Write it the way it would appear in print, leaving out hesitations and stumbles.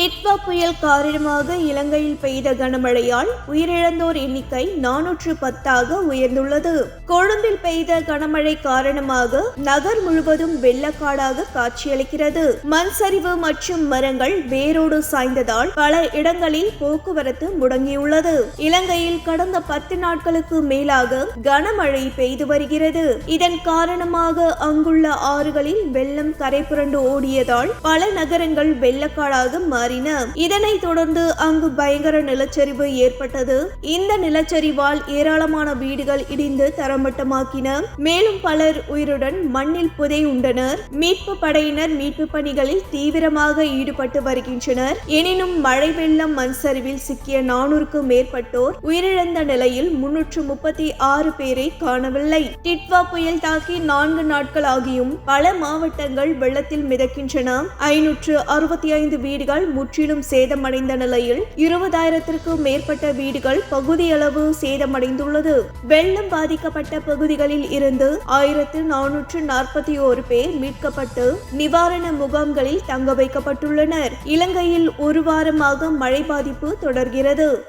டிட்வா புயல் காரணமாக இலங்கையில் பெய்த கனமழையால் உயிரிழந்தோர் எண்ணிக்கை 410 உயர்ந்துள்ளது. கொழும்பில் பெய்த கனமழை காரணமாக நகர் முழுவதும் வெள்ளக்காடாக காட்சியளிக்கிறது. மண் சரிவு மற்றும் மரங்கள் வேரோடு சாய்ந்ததால் பல இடங்களில் போக்குவரத்து முடங்கியுள்ளது. இலங்கையில் கடந்த 10 நாட்களுக்கு மேலாக கனமழை பெய்து வருகிறது. இதன் காரணமாக அங்குள்ள ஆறுகளில் வெள்ளம் கரை புரண்டு ஓடியதால் பல நகரங்கள் வெள்ளக்காடாக மாறின. இதனைத் தொடர்ந்து அங்கு பயங்கர நிலச்சரிவு ஏற்பட்டது. இந்த நிலச்சரிவால் ஏராளமான வீடுகள் இடிந்து தரமட்டமாக்கின. மேலும் பலர் உயிருடன் மண்ணில் புதையுண்டனர். மீட்பு படையினர் மீட்பு பணிகளில் தீவிரமாக ஈடுபட்டு வருகின்றனர். எனினும் மழை வெள்ளம் மண் சரிவில் சிக்கிய 400க்கும் மேற்பட்டோர் உயிரிழந்த நிலையில் 336 பேரை காணவில்லை. டிட்வா புயல் தாக்கி 4 நாட்கள் ஆகியும் பல மாவட்டங்கள் வெள்ளத்தில் மிதக்கின்றன. 565 வீடுகள் முற்றிலும் சேதமடைந்த நிலையில் 20,000க்கும் மேற்பட்ட வீடுகள் பகுதியளவு சேதமடைந்துள்ளது. வெள்ளம் பாதிக்கப்பட்ட பகுதிகளில் இருந்து 1441 பேர் மீட்கப்பட்டு நிவாரண முகாம்களில் தங்க வைக்கப்பட்டுள்ளனர். இலங்கையில் ஒரு வாரமாக மழை பாதிப்பு தொடர்கிறது.